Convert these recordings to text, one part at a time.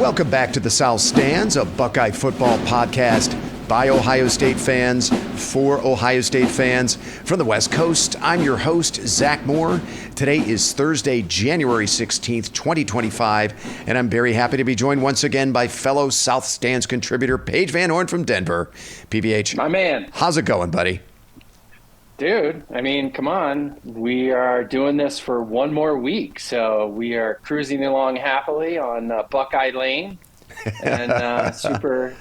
Welcome back to the South Stands, a Buckeye football podcast by Ohio State fans, for Ohio State fans. From the West Coast, I'm your host, Zach Moore. Today is Thursday, January 16th, 2025, and I'm very happy to be joined once again by fellow South Stands contributor, Paige Van Horn from Denver. PVH. My man. How's it going, buddy? Dude, I mean, come on. We are doing this for one more week, so we are cruising along happily on Buckeye Lane, and super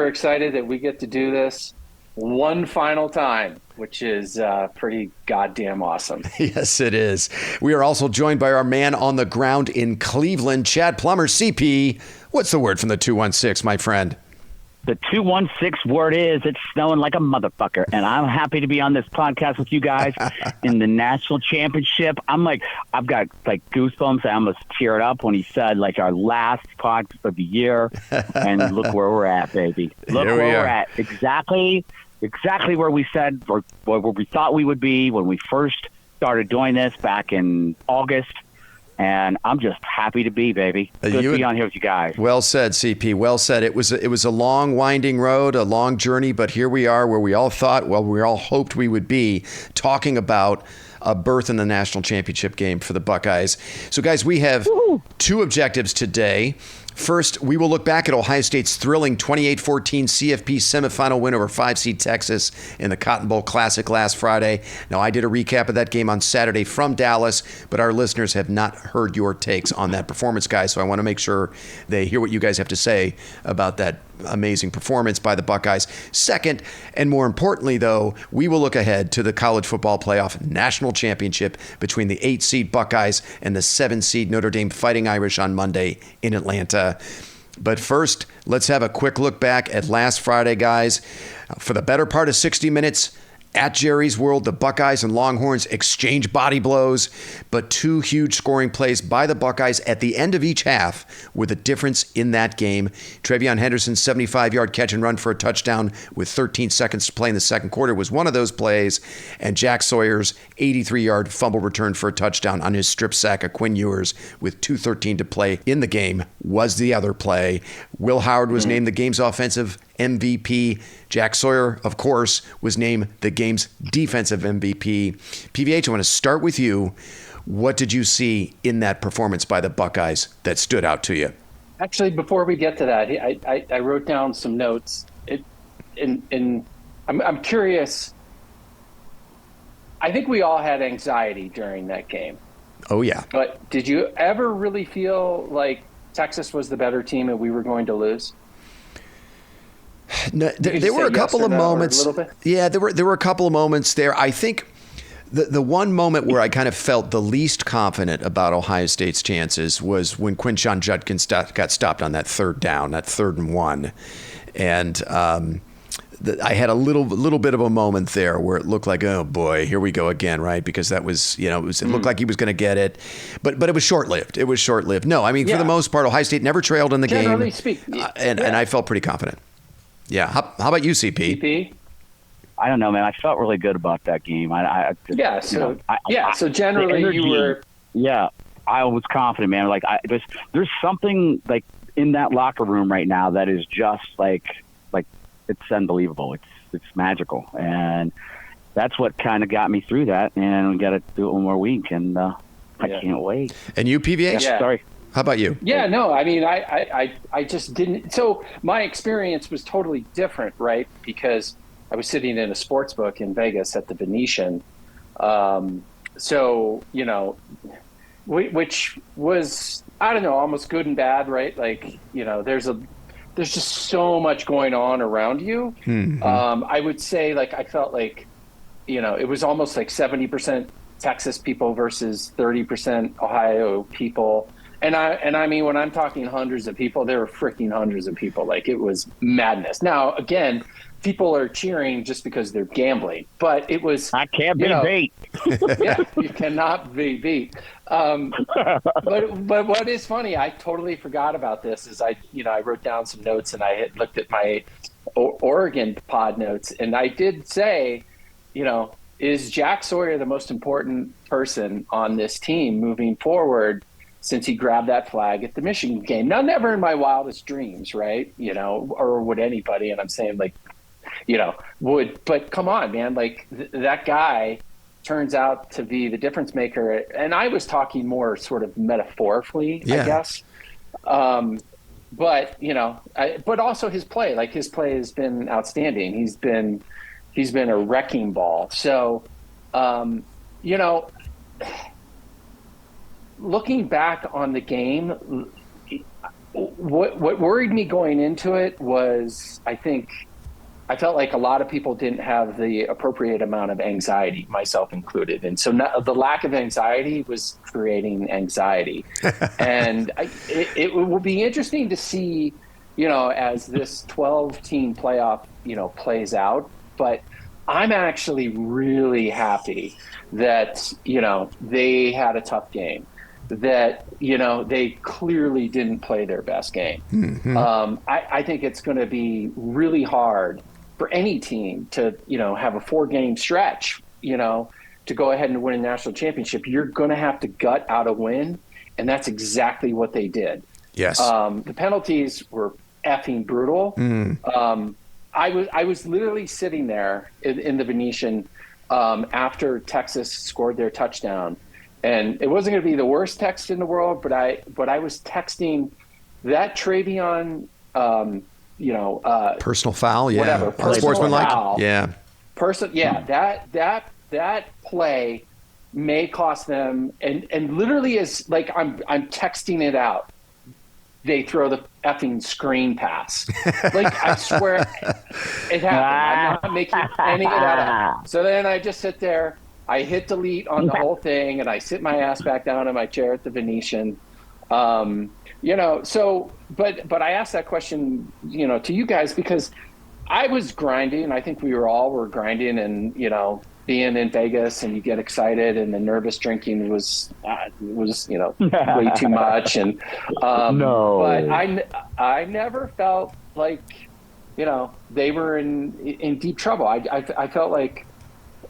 excited that we get to do this one final time, which is pretty goddamn awesome. Yes, it is. We are also joined by our man on the ground in Cleveland, Chad Plummer, CP. What's the word from the 216, my friend? The 216 word is it's snowing like a motherfucker, and I'm happy to be on this podcast with you guys in the national championship. I've got like goosebumps. I almost teared up when he said like our last podcast of the year, and look where we're at, baby. Look where we're at. Exactly where we said or where we thought we would be when we first started doing this back in August. And I'm just happy to be, baby. Good to be on here with you guys. Well said, CP. Well said. It was a long, winding road, a long journey, but here we are where we all thought, well, we all hoped we would be, talking about a berth in the national championship game for the Buckeyes. So, guys, we have two objectives today. First, we will look back at Ohio State's thrilling 28-14 CFP semifinal win over 5-seed Texas in the Cotton Bowl Classic last Friday. Now, I did a recap of that game on Saturday from Dallas, but our listeners have not heard your takes on that performance, guys, so I want to make sure they hear what you guys have to say about that amazing performance by the Buckeyes. Second, and more importantly, though, we will look ahead to the college football playoff national championship between the 8-seed Buckeyes and the 7-seed Notre Dame Fighting Irish on Monday in Atlanta. But first, let's have a quick look back at last Friday, guys. For the better part of 60 minutes, at Jerry's World, the Buckeyes and Longhorns exchange body blows, but two huge scoring plays by the Buckeyes at the end of each half were the difference in that game. Travion Henderson's 75-yard catch and run for a touchdown with 13 seconds to play in the second quarter was one of those plays, and Jack Sawyer's 83-yard fumble return for a touchdown on his strip sack of Quinn Ewers with 2:13 to play in the game was the other play. Will Howard was named the game's offensive MVP. Jack Sawyer, of course, was named the game's defensive MVP. PVH, I want to start with you. What did you see in that performance by the Buckeyes that stood out to you? Actually, before we get to that, I wrote down some notes. I'm curious. I think we all had anxiety during that game. Oh, yeah. But did you ever really feel like Texas was the better team and we were going to lose? No, there were a couple of moments. Yeah, there were a couple of moments there. I think the one moment where I kind of felt the least confident about Ohio State's chances was when Quinshon Judkins got stopped on that third down, that 3rd and 1. And I had a little bit of a moment there where it looked like, oh boy, here we go again, right? Because that was, it looked like he was going to get it, but it was short-lived. It was short-lived. No, I mean, for the most part, Ohio State never trailed in the game. And I felt pretty confident. Yeah. How about you, CP? I don't know, man. I felt really good about that game. So generally you were. Yeah, I was confident, man. Like there's something like in that locker room right now that is just like it's unbelievable. It's magical, and that's what kind of got me through that. And we got to do it one more week, and I can't wait. And you, PVH? Yeah. Sorry. How about you? Yeah, no, I mean, I just didn't. So my experience was totally different, right? Because I was sitting in a sports book in Vegas at the Venetian. Which was, I don't know, almost good and bad, right? Like, there's just so much going on around you. Mm-hmm. I would say, like, I felt like, it was almost like 70% Texas people versus 30% Ohio people. And I mean, when I'm talking hundreds of people, there were freaking hundreds of people. Like, it was madness. Now, again, people are cheering just because they're gambling, but it was. I can't be beat. Yeah, you cannot be beat. But what is funny, I totally forgot about this. Is I wrote down some notes and I had looked at my Oregon pod notes, and I did say, is Jack Sawyer the most important person on this team moving forward? since he grabbed that flag at the Michigan game. Now, never in my wildest dreams, right? Or would anybody, and I'm saying like, would, but come on, man, like that guy turns out to be the difference maker. And I was talking more sort of metaphorically, I guess. But, but also his play has been outstanding. He's been a wrecking ball. So, looking back on the game, what worried me going into it was, I felt like a lot of people didn't have the appropriate amount of anxiety, myself included. And so the lack of anxiety was creating anxiety. And it will be interesting to see, as this 12-team playoff, plays out. But I'm actually really happy that, they had a tough game, that, they clearly didn't play their best game. Mm-hmm. I think it's going to be really hard for any team to, have a 4-game stretch, to go ahead and win a national championship. You're going to have to gut out a win, and that's exactly what they did. Yes. The penalties were effing brutal. I was literally sitting there in the Venetian after Texas scored their touchdown, and it wasn't going to be the worst text in the world, but I was texting that Travion, personal foul, whatever, sportsmanlike, foul, that play may cost them, and literally is like I'm texting it out. They throw the effing screen pass. Like, I swear it happened. I'm not making any of that up. So then I just sit there, I hit delete on the whole thing, and I sit my ass back down in my chair at the Venetian. So, but I asked that question, to you guys, because I was grinding. I think we were grinding, and, being in Vegas and you get excited, and the nervous drinking was way too much. And, but I never felt like, they were in deep trouble. I felt like,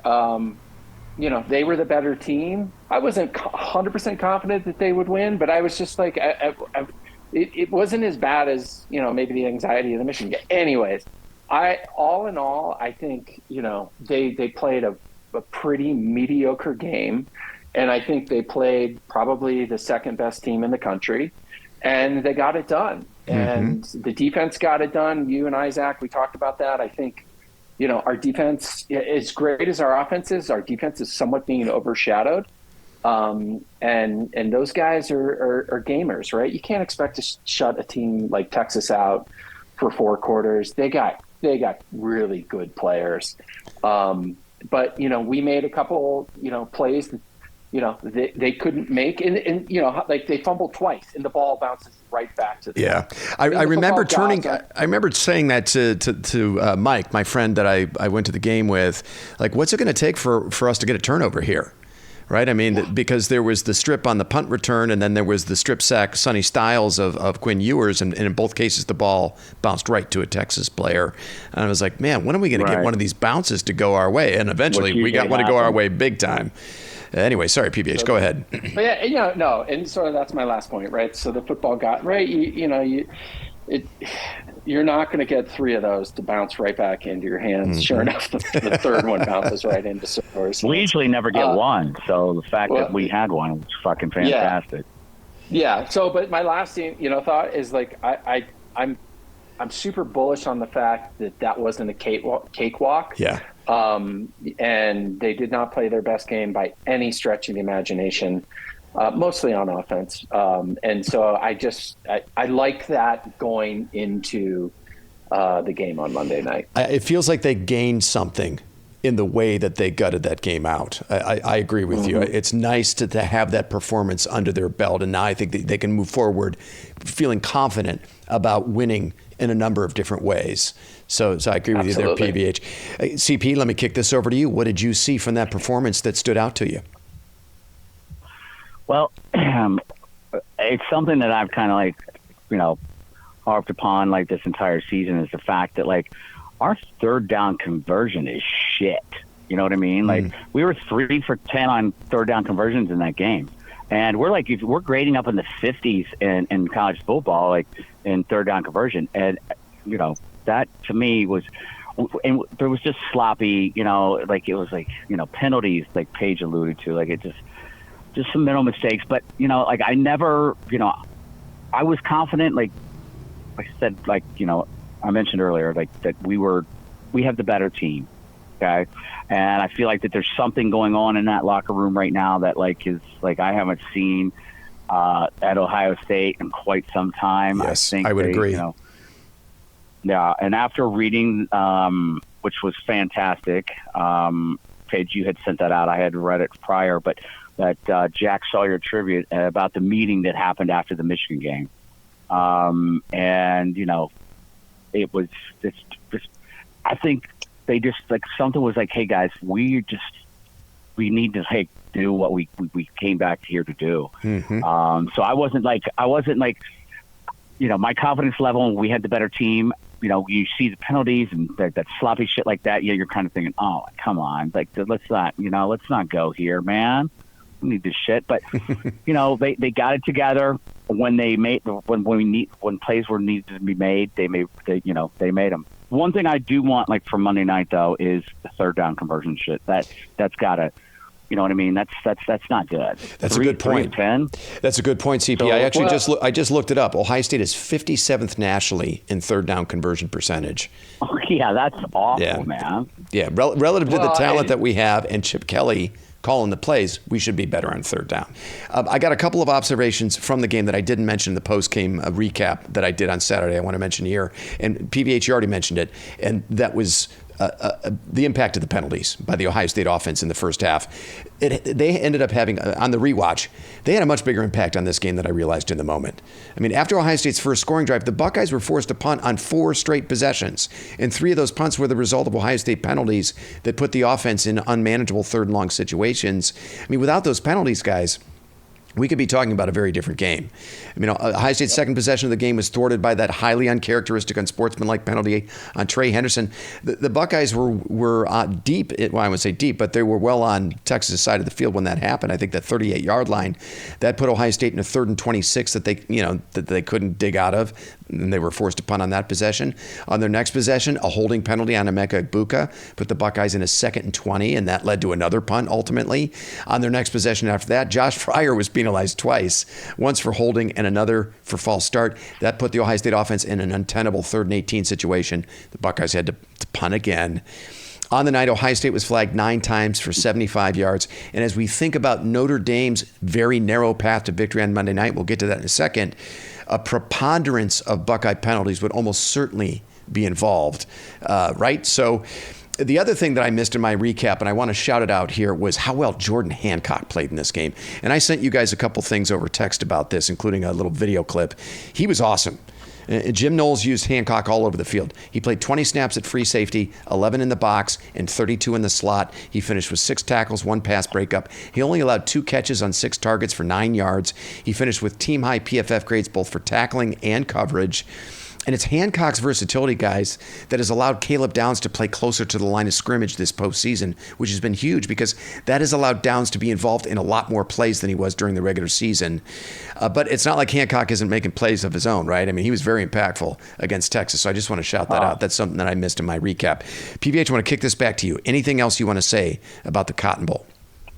they were the better team. I wasn't 100% confident that they would win, but I was just like, it wasn't as bad as, maybe the anxiety of the Michigan game. Anyways, all in all, I think, they played a pretty mediocre game. And I think they played probably the second best team in the country, and they got it done. Mm-hmm. And the defense got it done. You and I, Zach, we talked about that. I think, our defense, as great as our offense is, our defense is somewhat being overshadowed. And those guys are gamers, right? You can't expect to shut a team like Texas out for 4 quarters. They got really good players. But, we made a couple, plays that, they couldn't make, and like they fumbled twice and the ball bounces right back to them. Yeah. I remember I remember saying that to Mike, my friend that I went to the game with, like, what's it going to take for us to get a turnover here? Right. I mean, because there was the strip on the punt return, and then there was the strip sack, Sonny Styles of Quinn Ewers. And in both cases, the ball bounced right to a Texas player. And I was like, man, when are we going to get one of these bounces to go our way? And eventually we got one to go our way big time. Anyway, sorry, PBH, go ahead. But no. And sort of that's my last point, right? So the football got right. You're not going to get 3 of those to bounce right back into your hands. Mm-hmm. Sure enough, the third one bounces right into Soros. We usually never get one, so the fact that we had one was fucking fantastic. Yeah. So, but my last thing, thought is like I'm super bullish on the fact that wasn't a cakewalk. Yeah. And they did not play their best game by any stretch of the imagination. Mostly on offense. And so I like that going into the game on Monday night. It feels like they gained something in the way that they gutted that game out. I agree with you. It's nice to have that performance under their belt. And now I think they can move forward feeling confident about winning in a number of different ways. So I agree with you there, PBH. CP, let me kick this over to you. What did you see from that performance that stood out to you? Well, it's something that I've kind of harped upon like this entire season, is the fact that like our third down conversion is shit. You know what I mean? Like we were 3 for 10 on third down conversions in that game. And if we're grading up in the 50s in college football, like in third down conversion. And, that to me was, and there was just sloppy, it was penalties, like Paige alluded to, like it just some mental mistakes. But, I never, I was confident, like I said, I mentioned earlier, that we have the better team. Okay. And I feel like that there's something going on in that locker room right now that is I haven't seen at Ohio State in quite some time. Yes, I think I would agree. Yeah. And after reading, which was fantastic, Paige, you had sent that out. I had read it prior, but that Jack Sawyer tribute about the meeting that happened after the Michigan game. And, it was just I think they just something was like, hey guys, we need to do what we came back here to do. Mm-hmm. So I wasn't my confidence level, we had the better team. You see the penalties and that sloppy shit like that. Yeah, you're kind of thinking, oh, come on, let's not go here, man. We need this shit. But they got it together when they made when plays were needed to be made. They made them. One thing I do want for Monday night though is the third down conversion shit. That's gotta. You know what I mean? That's not good. That's a good point. 10. That's a good point, CP. So, I just looked it up. Ohio State is 57th nationally in third down conversion percentage. Oh, yeah, that's awful, man. Yeah, relative to the talent that we have and Chip Kelly calling the plays, we should be better on third down. I got a couple of observations from the game that I didn't mention in the post-game recap that I did on Saturday. I want to mention here. And PVH, you already mentioned it. And that was the impact of the penalties by the Ohio State offense in the first half. They ended up having, on the rewatch, they had a much bigger impact on this game than I realized in the moment. I mean, after Ohio State's first scoring drive, the Buckeyes were forced to punt on 4 straight possessions. And 3 of those punts were the result of Ohio State penalties that put the offense in unmanageable third and long situations. I mean, without those penalties, guys, we could be talking about a very different game. I mean, Ohio State's second possession of the game was thwarted by that highly uncharacteristic, unsportsmanlike penalty on Trey Henderson. The Buckeyes were deep. Well, I wouldn't say deep, but they were well on Texas' side of the field when that happened. I think that 38-yard line that put Ohio State in a 3rd and 26 that they couldn't dig out of, and they were forced to punt on that possession. On their next possession, a holding penalty on Emeka Egbuka put the Buckeyes in a 2nd and 20, and that led to another punt ultimately. On their next possession after that, Josh Fryer was penalized twice, once for holding and another for false start. That put the Ohio State offense in an untenable 3rd and 18 situation. The Buckeyes had to punt again. On the night, Ohio State was flagged 9 times for 75 yards. And as we think about Notre Dame's very narrow path to victory on Monday night, we'll get to that in a second, a preponderance of Buckeye penalties would almost certainly be involved, right? So the other thing that I missed in my recap, and I want to shout it out here, was how well Jordan Hancock played in this game. And I sent you guys a couple things over text about this, including a little video clip. He was awesome. Jim Knowles used Hancock all over the field. He played 20 snaps at free safety, 11 in the box, and 32 in the slot. He finished with 6 tackles, 1 pass breakup. He only allowed 2 catches on 6 targets for 9 yards. He finished with team-high PFF grades both for tackling and coverage. And it's Hancock's versatility, guys, that has allowed Caleb Downs to play closer to the line of scrimmage this postseason, which has been huge because that has allowed Downs to be involved in a lot more plays than he was during the regular season. But it's not like Hancock isn't making plays of his own, right? I mean, he was very impactful against Texas, so I just want to shout that out. That's something that I missed in my recap. PVH, I want to kick this back to you. Anything else you want to say about the Cotton Bowl?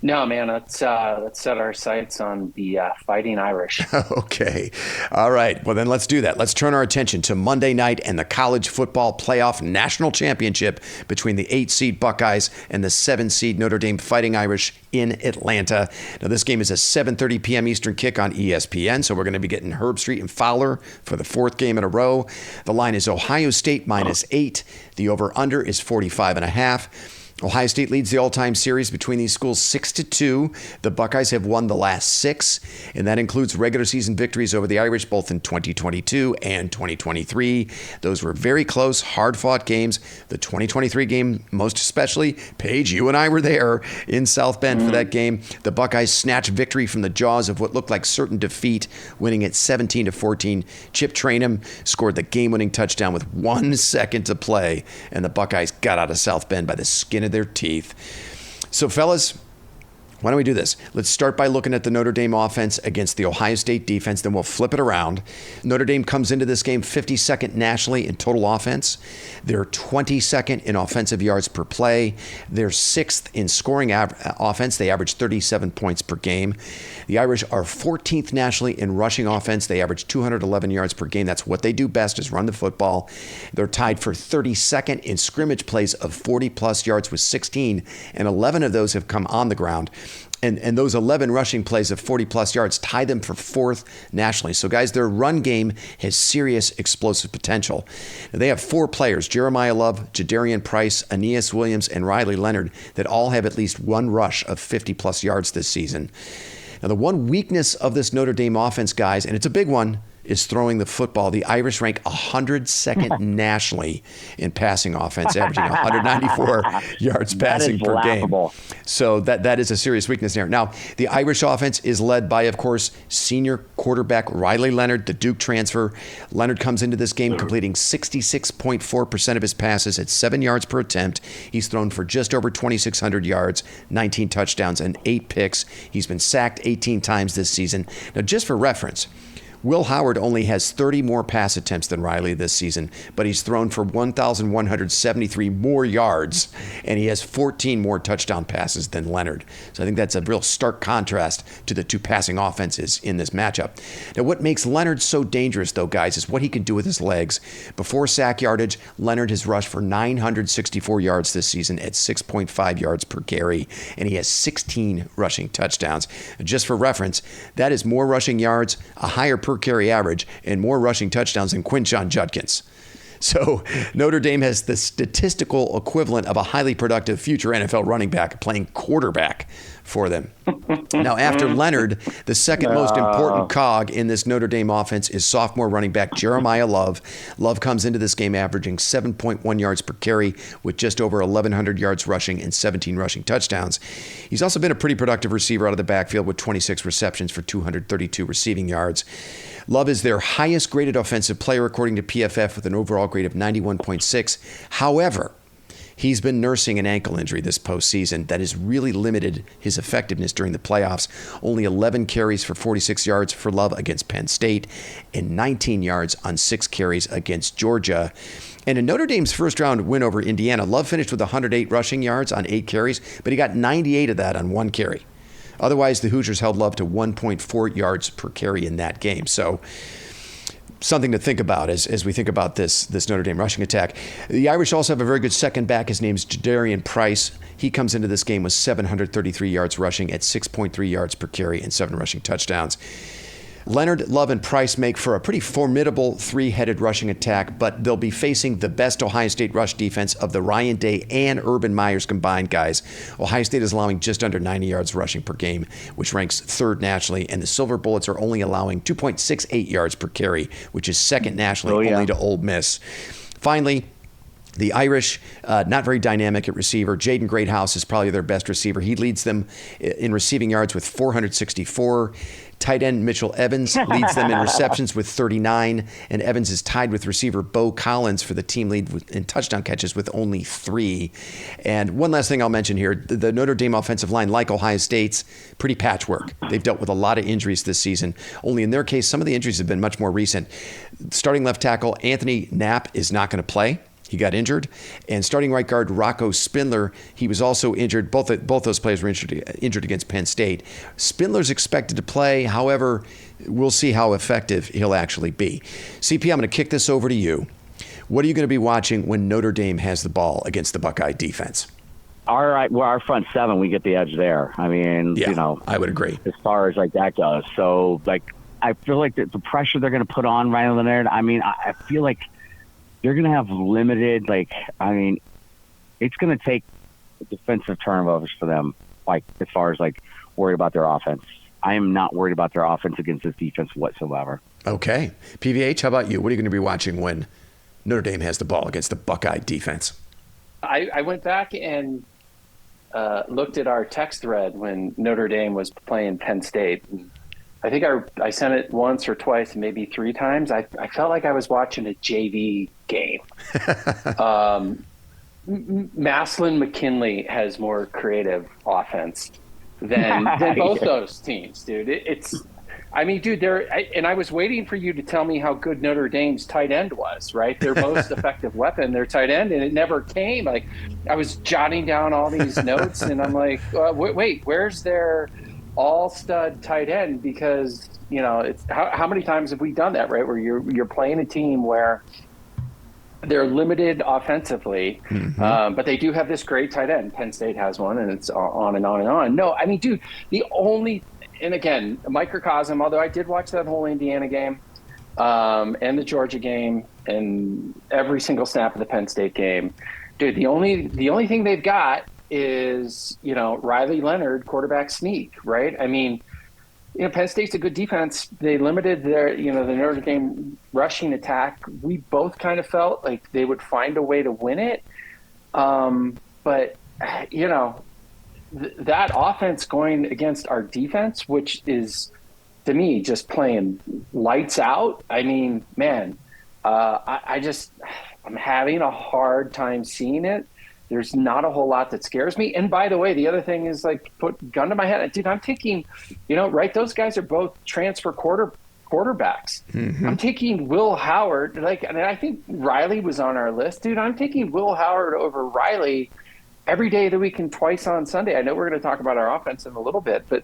No, man, let's set our sights on the Fighting Irish. Okay. All right. Well, then let's do that. Let's turn our attention to Monday night and the college football playoff national championship between the 8-seed Buckeyes and the 7-seed Notre Dame Fighting Irish in Atlanta. Now, this game is a 7:30 p.m. Eastern kick on ESPN, so we're going to be getting Herb Street and Fowler for the 4th game in a row. The line is Ohio State -8. The over-under is 45.5. Ohio State leads the all-time series between these schools 6-2. The Buckeyes have won the last 6, and that includes regular season victories over the Irish both in 2022 and 2023. Those were very close, hard-fought games. The 2023 game, most especially, Paige, you and I were there in South Bend for that game. The Buckeyes snatched victory from the jaws of what looked like certain defeat, winning it 17-14. Chip Trainum scored the game-winning touchdown with 1 second to play, and the Buckeyes got out of South Bend by the skin of their teeth. So, fellas, Why don't we do this? Let's start by looking at the Notre Dame offense against the Ohio State defense, then we'll flip it around. Notre Dame comes into this game 52nd nationally in total offense. They're 22nd in offensive yards per play. They're 6th in scoring offense. They average 37 points per game. The Irish are 14th nationally in rushing offense. They average 211 yards per game. That's what they do best, is run the football. They're tied for 32nd in scrimmage plays of 40-plus yards with 16, and 11 of those have come on the ground. And those 11 rushing plays of 40-plus yards tie them for 4th nationally. So, guys, their run game has serious explosive potential. Now, they have 4 players, Jeremiah Love, Jadarian Price, Aeneas Williams, and Riley Leonard, that all have at least one rush of 50-plus yards this season. Now, the one weakness of this Notre Dame offense, guys, and it's a big one, is throwing the football. The Irish rank 102nd nationally in passing offense, averaging 194 yards passing per laughable game. So that is a serious weakness there. Now, the Irish offense is led by, of course, senior quarterback Riley Leonard, the Duke transfer. Leonard comes into this game completing 66.4% of his passes at 7 yards per attempt. He's thrown for just over 2,600 yards, 19 touchdowns, and 8 picks. He's been sacked 18 times this season. Now, just for reference, Will Howard only has 30 more pass attempts than Riley this season, but he's thrown for 1,173 more yards, and he has 14 more touchdown passes than Leonard. So I think that's a real stark contrast to the two passing offenses in this matchup. Now, what makes Leonard so dangerous, though, guys, is what he can do with his legs. Before sack yardage, Leonard has rushed for 964 yards this season at 6.5 yards per carry, and he has 16 rushing touchdowns. Just for reference, that is more rushing yards, a higher per carry average, and more rushing touchdowns than Quinshon Judkins. So Notre Dame has the statistical equivalent of a highly productive future NFL running back playing quarterback for them. Now, after Leonard, the second most important cog in this Notre Dame offense is sophomore running back Jeremiah Love. Love comes into this game averaging 7.1 yards per carry with just over 1,100 yards rushing and 17 rushing touchdowns. He's also been a pretty productive receiver out of the backfield with 26 receptions for 232 receiving yards. Love is their highest graded offensive player according to PFF with an overall grade of 91.6. However, he's been nursing an ankle injury this postseason that has really limited his effectiveness during the playoffs. Only 11 carries for 46 yards for Love against Penn State and 19 yards on 6 carries against Georgia. And in Notre Dame's first-round win over Indiana, Love finished with 108 rushing yards on 8 carries, but he got 98 of that on 1 carry. Otherwise, the Hoosiers held Love to 1.4 yards per carry in that game. So something to think about as we think about this Notre Dame rushing attack. The Irish also have a very good second back. His name's Jadarian Price. He comes into this game with 733 yards rushing at 6.3 yards per carry and 7 rushing touchdowns. Leonard, Love, and Price make for a pretty formidable three-headed rushing attack, but they'll be facing the best Ohio State rush defense of the Ryan Day and Urban Meyers combined, guys. Ohio State is allowing just under 90 yards rushing per game, which ranks 3rd nationally, and the Silver Bullets are only allowing 2.68 yards per carry, which is 2nd nationally, only to Ole Miss. Finally, the Irish, not very dynamic at receiver. Jaden Greathouse is probably their best receiver. He leads them in receiving yards with 464. Tight end Mitchell Evans leads them in receptions with 39, and Evans is tied with receiver Bo Collins for the team lead in touchdown catches with only 3. And one last thing I'll mention here, the Notre Dame offensive line, like Ohio State's, pretty patchwork. They've dealt with a lot of injuries this season, only in their case, some of the injuries have been much more recent. Starting left tackle Anthony Knapp is not going to play. He got injured. And starting right guard Rocco Spindler, he was also injured. Both those players were injured against Penn State. Spindler's expected to play. However, we'll see how effective he'll actually be. CP, I'm going to kick this over to you. What are you going to be watching when Notre Dame has the ball against the Buckeye defense? All right, well, our front 7, we get the edge there. I mean, I would agree. As far as like that goes. So, like, I feel like the pressure they're going to put on Ryan Leonard, I mean, I feel like they're going to have limited, it's going to take defensive turnovers for them, as far as, worry about their offense. I am not worried about their offense against this defense whatsoever. Okay. PVH, how about you? What are you going to be watching when Notre Dame has the ball against the Buckeye defense? I went back and looked at our text thread when Notre Dame was playing Penn State. I think I sent it once or twice, maybe 3 times. I felt like I was watching a JV game. Maslin McKinley has more creative offense. than both those teams, dude. I mean, dude, I was waiting for you to tell me how good Notre Dame's tight end was, right? Their most effective weapon, their tight end, and it never came. Like, I was jotting down all these notes, and I'm like, wait, where's their all-stud tight end? Because, it's how many times have we done that, right? Where you're playing a team where they're limited offensively, but they do have this great tight end. Penn State has one, and it's on and on and on. No, I mean, dude, and again, a microcosm, although I did watch that whole Indiana game and the Georgia game and every single snap of the Penn State game. Dude, the only thing they've got is, Riley Leonard, quarterback sneak, right? I mean, Penn State's a good defense. They limited their, the Notre Dame rushing attack. We both kind of felt like they would find a way to win it. But, that offense going against our defense, which is, to me, just playing lights out. I mean, man, I'm having a hard time seeing it. There's not a whole lot that scares me. And by the way, the other thing is, like, put gun to my head. Dude, I'm taking, right, those guys are both transfer quarterbacks. I'm taking Will Howard. And I think Riley was on our list. Dude, I'm taking Will Howard over Riley every day of the week and twice on Sunday. I know we're going to talk about our offense in a little bit, but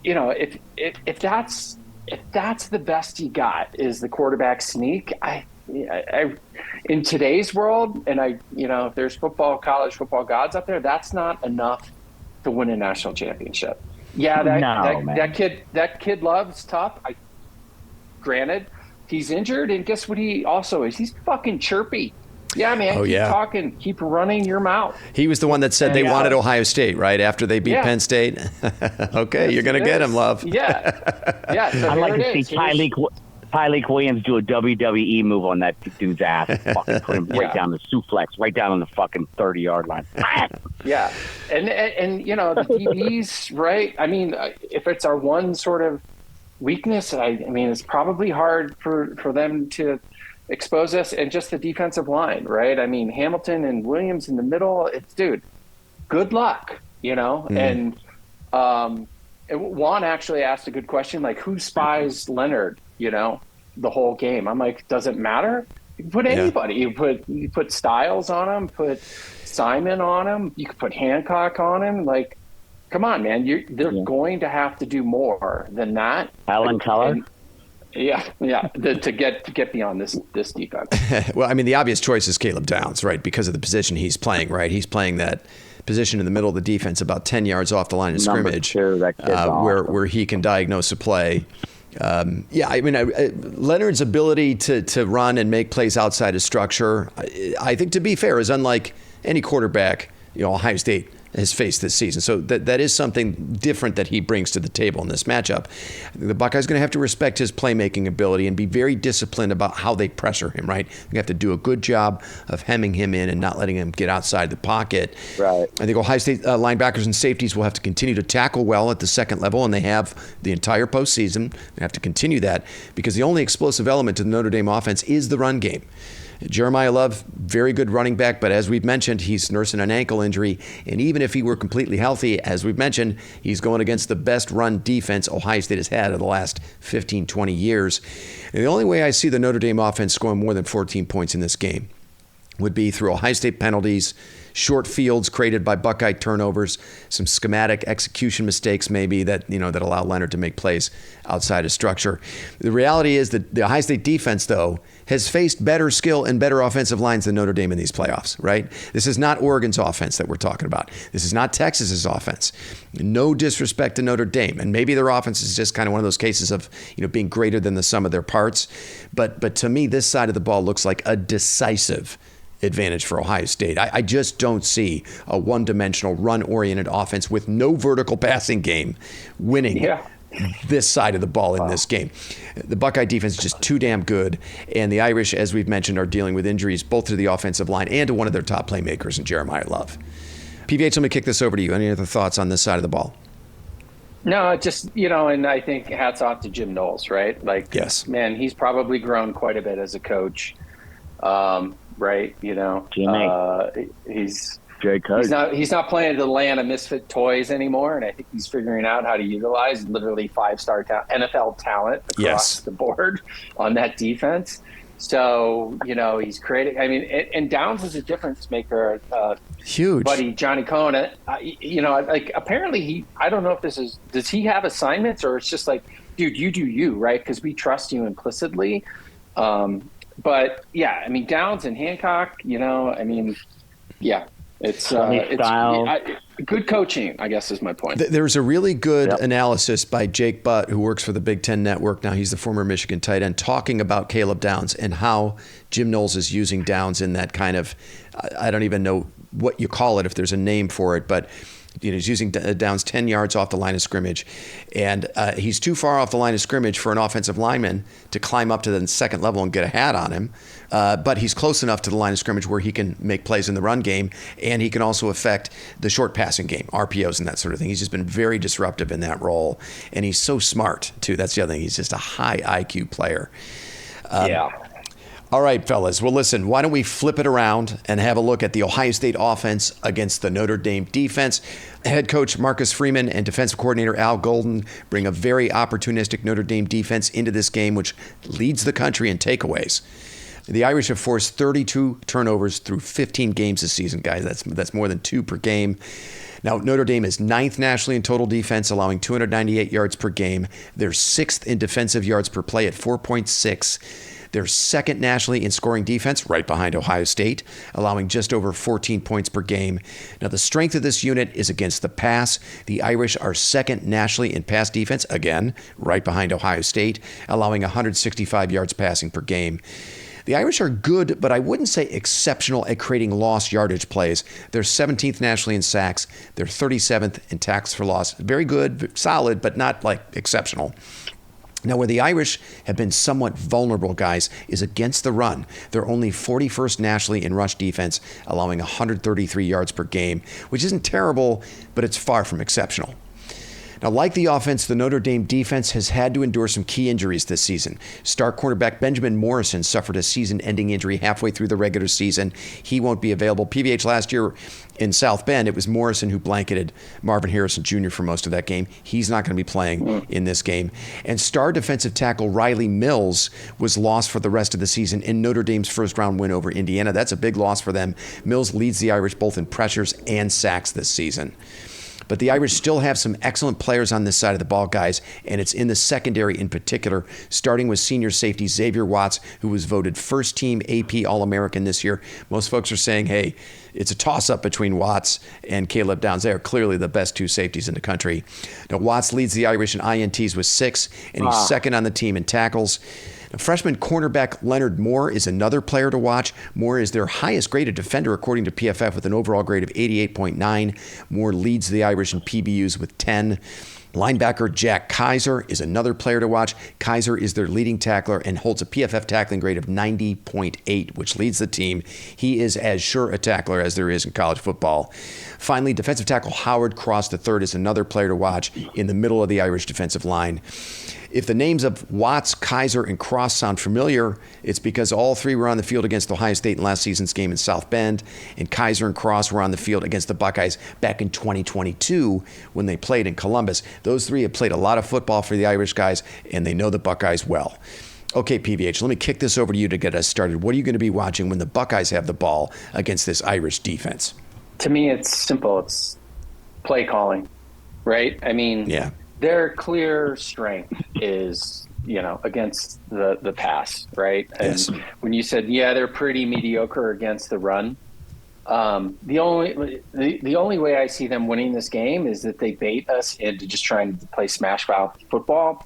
if that's the best you got is the quarterback sneak, I in today's world, and if there's college football gods out there, that's not enough to win a national championship. Yeah, that kid loves tough. Granted, he's injured, and guess what he also is? He's fucking chirpy. Yeah, man. Keep talking. Keep running your mouth. He was the one that said they wanted Ohio State, right? After they beat Penn State. Okay, you're going to get him, love. Yeah. So I'd like to see Tyleek Williams do a WWE move on that dude's ass. Fucking put him right down the suplex, right down on the fucking 30-yard line. Yeah. And the DBs, right? I mean, if it's our one sort of weakness, I mean, it's probably hard for them to expose us, and just the defensive line, right? I mean, Hamilton and Williams in the middle, dude, good luck, And Juan actually asked a good question, like, who spies Leonard, the whole game? I'm like, does it matter? You can put anybody. You put Styles on him, put Simon on him, you could put Hancock on him. Like, come on, man, they're going to have to do more than that. Alan Keller. To get beyond this defense. Well, I mean, the obvious choice is Caleb Downs, right? Because of the position he's playing, right? He's playing that position in the middle of the defense, about 10 yards off the line of scrimmage, where he can diagnose a play. I mean, Leonard's ability to run and make plays outside of structure, I think, to be fair, is unlike any quarterback Ohio State has faced this season. So that is something different that he brings to the table in this matchup. The Buckeyes going to have to respect his playmaking ability and be very disciplined about how they pressure him, right? They have to do a good job of hemming him in and not letting him get outside the pocket. Right. I think Ohio State linebackers and safeties will have to continue to tackle well at the second level, and they have the entire postseason. They have to continue that because the only explosive element to the Notre Dame offense is the run game. Jeremiah Love, very good running back, but as we've mentioned, he's nursing an ankle injury. And even if he were completely healthy, as we've mentioned, he's going against the best run defense Ohio State has had in the last 15, 20 years. And the only way I see the Notre Dame offense scoring more than 14 points in this game would be through Ohio State penalties, short fields created by Buckeye turnovers, some schematic execution mistakes maybe that allow Leonard to make plays outside of structure. The reality is that the Ohio State defense, though, has faced better skill and better offensive lines than Notre Dame in these playoffs, right? This is not Oregon's offense that we're talking about. This is not Texas's offense. No disrespect to Notre Dame, and maybe their offense is just kind of one of those cases of being greater than the sum of their parts. But to me, this side of the ball looks like a decisive advantage for Ohio State. I just don't see a one-dimensional, run-oriented offense with no vertical passing game winning this side of the ball in this game. The Buckeye defense is just too damn good, and the Irish, as we've mentioned, are dealing with injuries both to the offensive line and to one of their top playmakers in Jeremiah Love. PVH, let me kick this over to you. Any other thoughts on this side of the ball? No, just, and I think hats off to Jim Knowles, right? Like, yes, man, he's probably grown quite a bit as a coach. Right, he's Jake Hudge. He's not playing the land of misfit toys anymore, and I think he's figuring out how to utilize literally 5-star NFL talent across the board on that defense. So, he's creating. I mean, and Downs is a difference maker. Huge. Buddy Johnny Cohen, apparently I don't know if does he have assignments, or it's just like, dude, you do you, right? Because we trust you implicitly. But yeah, I mean, Downs and Hancock, it's good coaching, I guess, is my point. There's a really good analysis by Jake Butt, who works for the Big Ten Network. Now he's the former Michigan tight end, talking about Caleb Downs and how Jim Knowles is using Downs in that kind of, I don't even know what you call it, if there's a name for it, but he's using Downs 10 yards off the line of scrimmage, and he's too far off the line of scrimmage for an offensive lineman to climb up to the second level and get a hat on him. But he's close enough to the line of scrimmage where he can make plays in the run game, and he can also affect the short passing game, RPOs and that sort of thing. He's just been very disruptive in that role, and he's so smart, too. That's the other thing. He's just a high IQ player. All right, fellas. Well, listen, why don't we flip it around and have a look at the Ohio State offense against the Notre Dame defense. Head coach Marcus Freeman and defensive coordinator Al Golden bring a very opportunistic Notre Dame defense into this game, which leads the country in takeaways. The Irish have forced 32 turnovers through 15 games this season, guys. That's more than 2 per game. Now, Notre Dame is 9th nationally in total defense, allowing 298 yards per game. They're 6th in defensive yards per play at 4.6. They're 2nd nationally in scoring defense, right behind Ohio State, allowing just over 14 points per game. Now, the strength of this unit is against the pass. The Irish are 2nd nationally in pass defense, again, right behind Ohio State, allowing 165 yards passing per game. The Irish are good, but I wouldn't say exceptional at creating lost yardage plays. They're 17th nationally in sacks. They're 37th in tackles for loss. Very good, solid, but not like exceptional. Now, where the Irish have been somewhat vulnerable, guys, is against the run. They're only 41st nationally in rush defense, allowing 133 yards per game, which isn't terrible, but it's far from exceptional. Now, like the offense, the Notre Dame defense has had to endure some key injuries this season. Star cornerback Benjamin Morrison suffered a season-ending injury halfway through the regular season. He won't be available. PVH last year in South Bend, it was Morrison who blanketed Marvin Harrison Jr. for most of that game. He's not going to be playing in this game. And star defensive tackle Riley Mills was lost for the rest of the season in Notre Dame's first-round win over Indiana. That's a big loss for them. Mills leads the Irish both in pressures and sacks this season. But the Irish still have some excellent players on this side of the ball, guys, and it's in the secondary in particular, starting with senior safety Xavier Watts, who was voted first-team AP All-American this year. Most folks are saying, hey, it's a toss-up between Watts and Caleb Downs. They are clearly the best 2 safeties in the country. Now, Watts leads the Irish in INTs with 6, and he's 2nd on the team in tackles. Freshman cornerback Leonard Moore is another player to watch. Moore is their highest graded defender according to PFF with an overall grade of 88.9. Moore leads the Irish in PBUs with 10. Linebacker Jack Kaiser is another player to watch. Kaiser is their leading tackler and holds a PFF tackling grade of 90.8, which leads the team. He is as sure a tackler as there is in college football. Finally, defensive tackle Howard Cross III is another player to watch in the middle of the Irish defensive line. If the names of Watts, Kaiser, and Cross sound familiar, it's because all 3 were on the field against Ohio State in last season's game in South Bend, and Kaiser and Cross were on the field against the Buckeyes back in 2022 when they played in Columbus. Those 3 have played a lot of football for the Irish guys, and they know the Buckeyes well. Okay, PVH, let me kick this over to you to get us started. What are you going to be watching when the Buckeyes have the ball against this Irish defense? To me, it's simple. It's play calling, right? I mean, their clear strength is, against the pass, right? And when you said, they're pretty mediocre against the run, the only way I see them winning this game is that they bait us into just trying to play smash mouth football,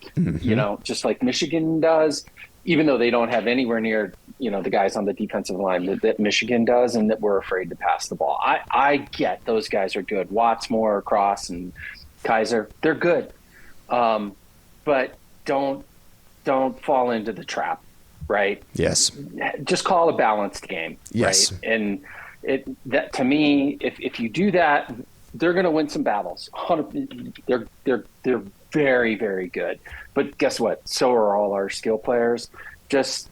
just like Michigan does, even though they don't have anywhere near, the guys on the defensive line that Michigan does, and that we're afraid to pass the ball. I get those guys are good. Watts, Moore, Cross, and Kaiser, they're good. But don't fall into the trap, right? Yes. Just call a balanced game, yes. Right? And that to me, if you do that, they're going to win some battles. They're very, very good. But guess what? So are all our skill players. Just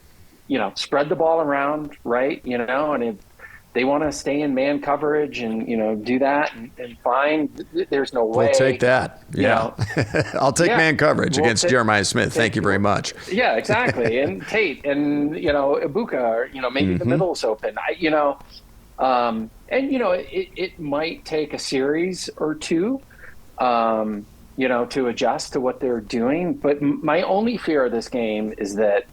spread the ball around, right? And if they want to stay in man coverage and, do that and fine. There's no way. We'll take that. Yeah. I'll take man coverage against Jeremiah Smith. Thank you very much. Yeah, exactly. And Tate and, Ibuka, or, maybe the middle's open. It might take a series or two, to adjust to what they're doing. But my only fear of this game is that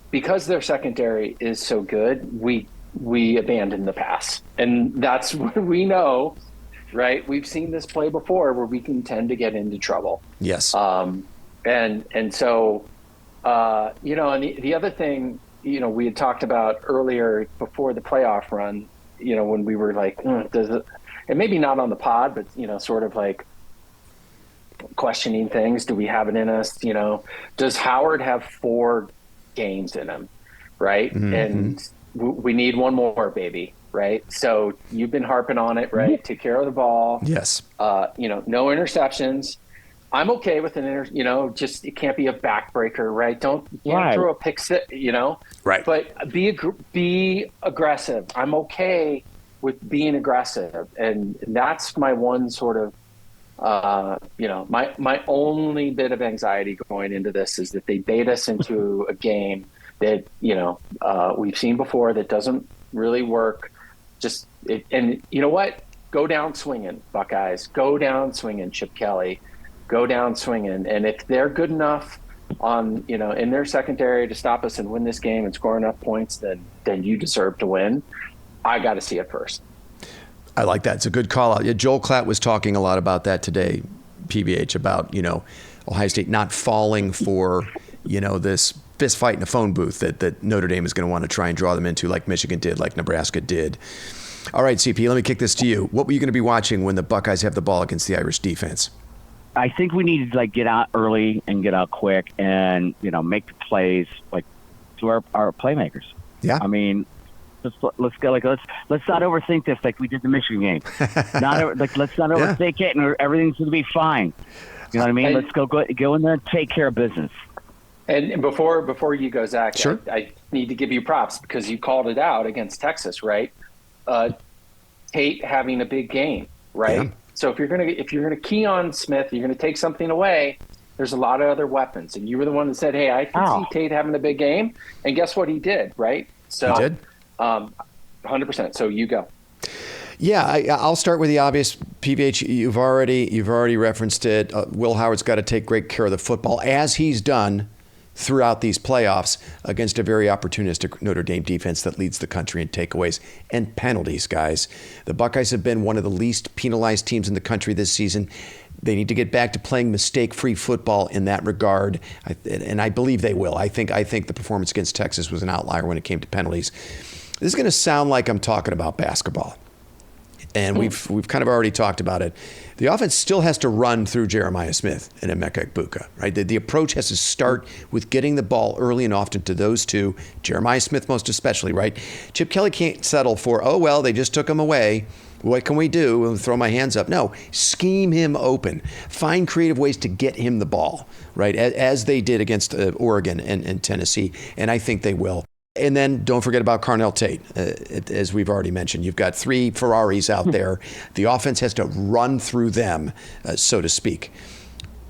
because their secondary is so good, we abandon the pass. And that's what we know, right? We've seen this play before where we can tend to get into trouble. Yes. And so, and the other thing, we had talked about earlier before the playoff run, when we were like, and maybe not on the pod, but, sort of like questioning things. Do we have it in us? Does Howard have 4 games in him? Right. Mm-hmm. And we need one more, baby. Right. So you've been harping on it, right? Take care of the ball. Yes. No interceptions. I'm okay with just it can't be a backbreaker, right? Don't throw a pick six, Right. But be aggressive. I'm okay with being aggressive, and that's my one sort of, my only bit of anxiety going into this is that they bait us into a game that we've seen before that doesn't really work. And you know what? Go down swinging, Buckeyes. Go down swinging, Chip Kelly. Go down swinging, and if they're good enough on in their secondary to stop us and win this game and score enough points, then you deserve to win. I got to see it first. I like that. It's a good call out. Yeah, Joel Klatt was talking a lot about that today, PBH, about Ohio State not falling for this fist fight in a phone booth that Notre Dame is going to want to try and draw them into, like Michigan did, like Nebraska did. All right, CP, let me kick this to you. What were you going to be watching when the Buckeyes have the ball against the Irish defense? I think we need to get out early and get out quick and make the plays to our playmakers. Yeah. I mean, let's go let's not overthink this like we did the Michigan game. Let's not overthink it and everything's going to be fine. You know what I mean? Let's go in there and take care of business. And before you go, Zach, sure. I need to give you props because you called it out against Texas, right? Tate having a big game, right? Yeah. So if you're gonna key on Smith, you're gonna take something away. There's a lot of other weapons, and you were the one that said, "Hey, I can see Tate having a big game," and guess what he did, right? So he did. 100%. So you go. Yeah, I'll start with the obvious. PBH, you've already referenced it. Will Howard's got to take great care of the football, as he's done throughout these playoffs against a very opportunistic Notre Dame defense that leads the country in takeaways and penalties, guys. The Buckeyes have been one of the least penalized teams in the country this season. They need to get back to playing mistake-free football in that regard, and I believe they will. I think the performance against Texas was an outlier when it came to penalties. This is going to sound like I'm talking about basketball, and we've kind of already talked about it. The offense still has to run through Jeremiah Smith and Emeka Egbuka, right? The approach has to start with getting the ball early and often to those two, Jeremiah Smith most especially, right? Chip Kelly can't settle for, they just took him away. What can we do? I'll throw my hands up. No, scheme him open. Find creative ways to get him the ball, right? As they did against Oregon and Tennessee, and I think they will. And then don't forget about Carnell Tate, as we've already mentioned. You've got 3 Ferraris out there. The offense has to run through them, so to speak.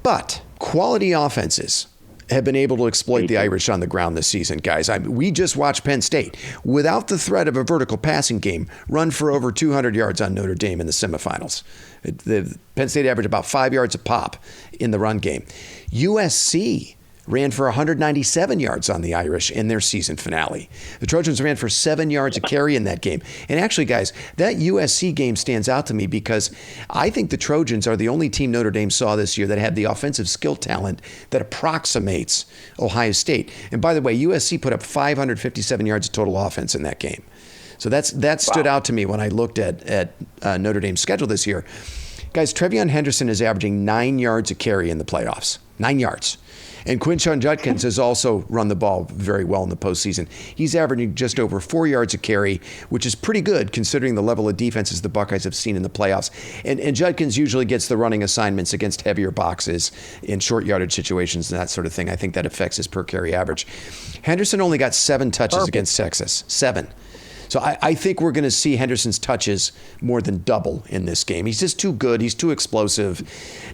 But quality offenses have been able to exploit the Irish on the ground this season, guys. We just watched Penn State, without the threat of a vertical passing game, run for over 200 yards on Notre Dame in the semifinals. The Penn State averaged about 5 yards a pop in the run game. USC ran for 197 yards on the Irish in their season finale. The Trojans ran for 7 yards a carry in that game. And actually, guys, that USC game stands out to me because I think the Trojans are the only team Notre Dame saw this year that had the offensive skill talent that approximates Ohio State. And by the way, USC put up 557 yards of total offense in that game. So that stood out to me when I looked at Notre Dame's schedule this year. Guys, Trevion Henderson is averaging 9 yards a carry in the playoffs. 9 yards. And Quinshon Judkins has also run the ball very well in the postseason. He's averaging just over 4 yards a carry, which is pretty good considering the level of defenses the Buckeyes have seen in the playoffs. And Judkins usually gets the running assignments against heavier boxes in short yardage situations and that sort of thing. I think that affects his per carry average. Henderson only got 7 touches against Texas. 7. So I think we're going to see Henderson's touches more than double in this game. He's just too good. He's too explosive.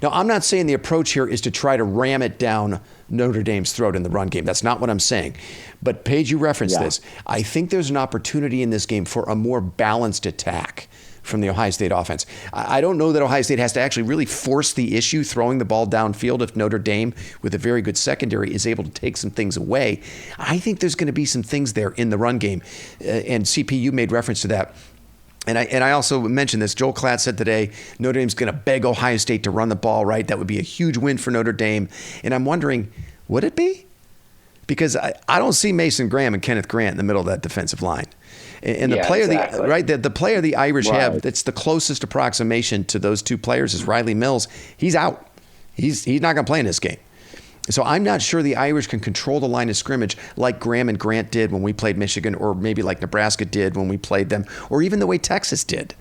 Now, I'm not saying the approach here is to try to ram it down Notre Dame's throat in the run game. That's not what I'm saying. But Paige, you referenced this. I think there's an opportunity in this game for a more balanced attack from the Ohio State offense. I don't know that Ohio State has to actually really force the issue throwing the ball downfield if Notre Dame, with a very good secondary, is able to take some things away. I think there's going to be some things there in the run game. And CP, you made reference to that. And I also mentioned this. Joel Klatt said today, Notre Dame's going to beg Ohio State to run the ball, right? That would be a huge win for Notre Dame. And I'm wondering, would it be? Because I don't see Mason Graham and Kenneth Grant in the middle of that defensive line. And the player, the player the Irish have that's the closest approximation to those two players is Riley Mills. He's out. He's not going to play in this game. So I'm not sure the Irish can control the line of scrimmage like Graham and Grant did when we played Michigan, or maybe like Nebraska did when we played them, or even the way Texas did.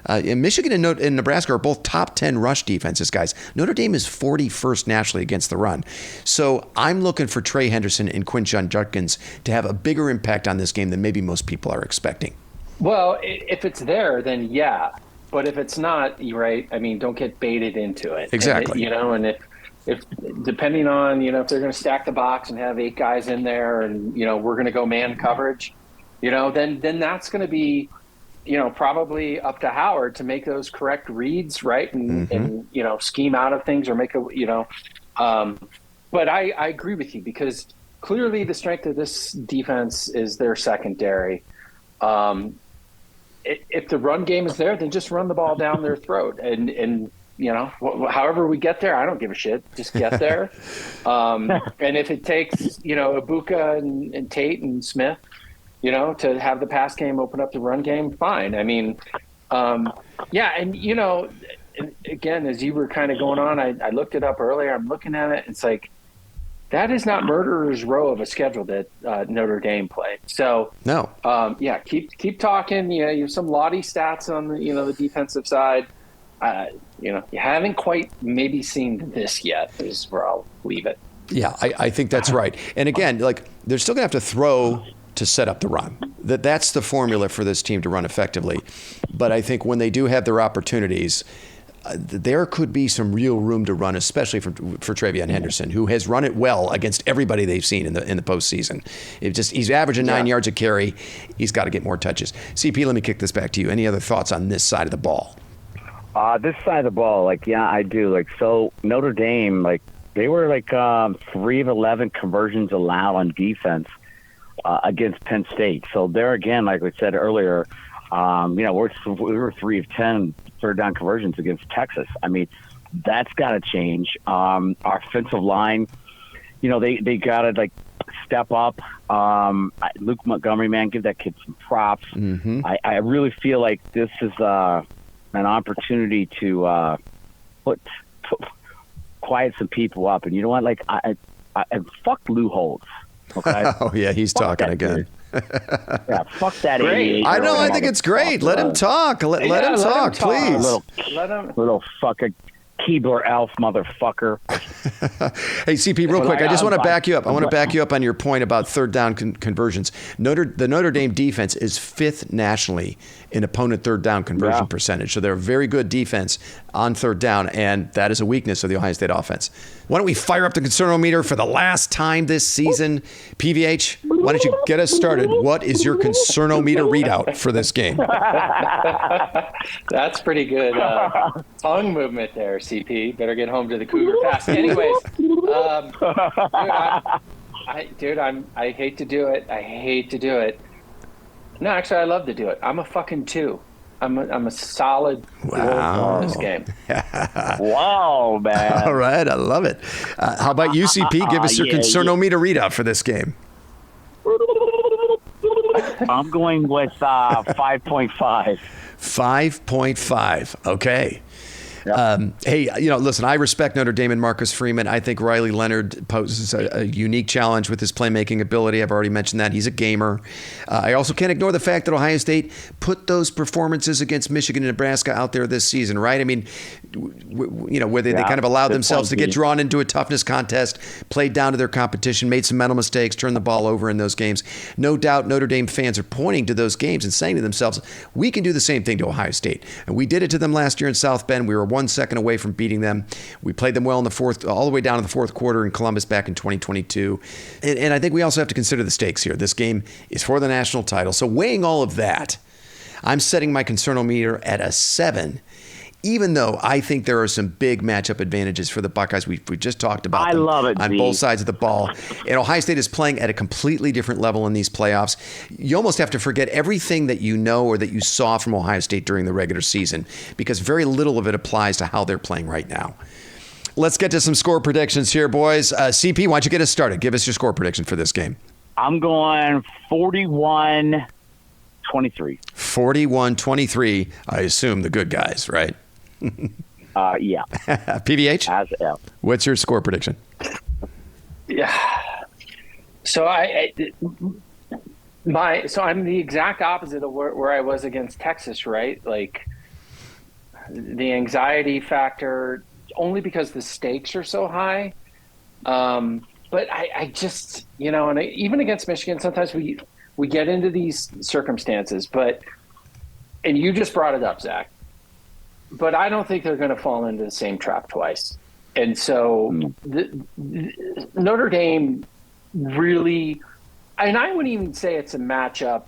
And Michigan and Nebraska are both top 10 rush defenses, guys. Notre Dame is 41st nationally against the run. So I'm looking for Trey Henderson and Quinshon Judkins to have a bigger impact on this game than maybe most people are expecting. Well, if it's there, then yeah. But if it's not, you're right. I mean, don't get baited into it. Exactly. And if depending on, if they're going to stack the box and have 8 guys in there and, we're going to go man coverage, then that's going to be, probably up to Howard to make those correct reads, right? And scheme out of things or make but I agree with you, because clearly the strength of this defense is their secondary. If the run game is there, then just run the ball down their throat. And however we get there, I don't give a shit. Just get there. And if it takes, Ibuka and Tate and Smith, to have the pass game open up the run game, fine. I mean, and again, as you were kind of going on, I looked it up earlier. I'm looking at it. It's like, that is not murderer's row of a schedule that Notre Dame played. So no, keep talking. You have some lottie stats on the defensive side. You haven't quite maybe seen this yet. Is where I'll leave it. Yeah, I think that's right. And again, they're still gonna have to throw to set up the run. That's the formula for this team to run effectively. But I think when they do have their opportunities, there could be some real room to run, especially for TreVeyon Henderson, who has run it well against everybody they've seen in the postseason. He's averaging 9 yards a carry. He's got to get more touches. CP, let me kick this back to you. Any other thoughts on this side of the ball? This side of the ball, I do. So Notre Dame, they were 3 of 11 conversions allowed on defense against Penn State. So there again, like we said earlier, we were 3 of 10 third down conversions against Texas. I mean, that's got to change. Our offensive line, they got to step up. Luke Montgomery, man, give that kid some props. Mm-hmm. I really feel like this is an opportunity to quiet some people up. And you know what? I fuck Lou Holtz. Okay. Oh yeah, he's talking again. Yeah, fuck that idiot. I know. I think it's great. Let him talk. Let him talk, please. Little fucking Keebler Elf motherfucker. Hey, CP, real quick. I just want to back you up. I want to back you up on your point about third down conversions. The Notre Dame defense is 5th nationally in opponent third down conversion percentage. So they're a very good defense on third down, and that is a weakness of the Ohio State offense. Why don't we fire up the concernometer for the last time this season? PVH, why don't you get us started? What is your concernometer readout for this game? That's pretty good tongue movement there, CP. Better get home to the Cougar fast. Anyways, I hate to do it. No, actually, I love to do it. I'm a fucking 2. I'm a solid 4 in this game. Wow, man. All right, I love it. How about you, CP? Give us your concernometer readout for this game. I'm going with 5.5. 5.5. Okay. Yep. Hey, listen, I respect Notre Dame and Marcus Freeman. I think Riley Leonard poses a unique challenge with his playmaking ability. I've already mentioned that. He's a gamer. I also can't ignore the fact that Ohio State put those performances against Michigan and Nebraska out there this season, right? I mean, where they kind of allowed themselves to get drawn into a toughness contest, played down to their competition, made some mental mistakes, turned the ball over in those games. No doubt Notre Dame fans are pointing to those games and saying to themselves, we can do the same thing to Ohio State. And we did it to them last year in South Bend. We were 1 second away from beating them. We played them well in the fourth, all the way down to the fourth quarter in Columbus back in 2022. And I think we also have to consider the stakes here. This game is for the national title. So weighing all of that, I'm setting my concernometer at a 7, even though I think there are some big matchup advantages for the Buckeyes. We just talked about them love it, on both sides of the ball. And Ohio State is playing at a completely different level in these playoffs. You almost have to forget everything that you know or that you saw from Ohio State during the regular season, because very little of it applies to how they're playing right now. Let's get to some score predictions here, boys. CP, why don't you get us started? Give us your score prediction for this game. I'm going 41-23. 41-23. I assume the good guys, right? Yeah. PVH? As F. What's your score prediction? Yeah. So I'm the exact opposite of where I was against Texas, right? Like the anxiety factor, only because the stakes are so high. But I just, and even against Michigan, sometimes we get into these circumstances, and you just brought it up, Zach, but I don't think they're going to fall into the same trap twice. And so Notre Dame really, and I wouldn't even say it's a matchup,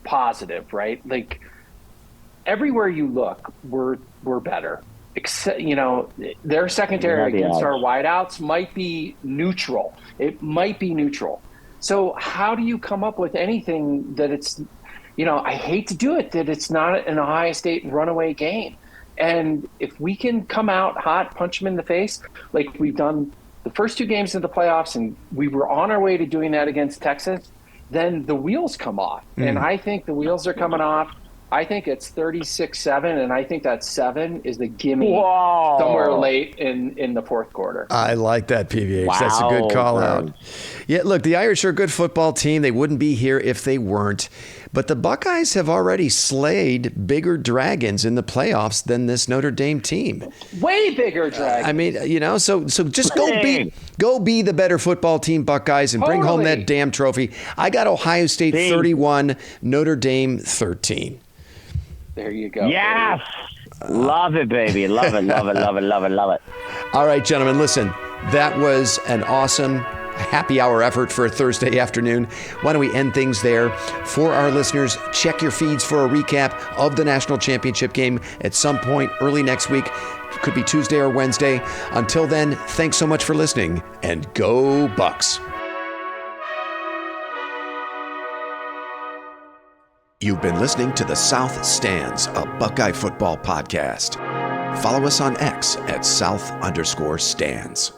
positive, right? Like everywhere you look, we're better. Except, their secondary against our wideouts might be neutral. It might be neutral. So how do you come up with anything that it's, I hate to do it, that it's not an Ohio State runaway game. And if we can come out hot, punch them in the face, like we've done the first 2 games of the playoffs, and we were on our way to doing that against Texas, then the wheels come off. And I think the wheels are coming off. I think it's 36-7, and I think that 7 is the gimme somewhere late in the fourth quarter. I like that, PVH. Wow, that's a good call out. Yeah, look, the Irish are a good football team. They wouldn't be here if they weren't. But the Buckeyes have already slayed bigger dragons in the playoffs than this Notre Dame team. Way bigger dragons. I mean, so just go be the better football team, Buckeyes, and bring home that damn trophy. I got Ohio State 31, Notre Dame 13. There you go. Yes. Love it, baby. Love it, love it, love it, love it, love it. All right, gentlemen, listen, that was an awesome happy hour effort for a Thursday afternoon. Why don't we end things there? For our listeners, check your feeds for a recap of the national championship game at some point early next week. Could be Tuesday or Wednesday. Until then, thanks so much for listening, and go Bucks. You've been listening to The South Stands, a Buckeye football podcast. Follow us on X at South_Stands.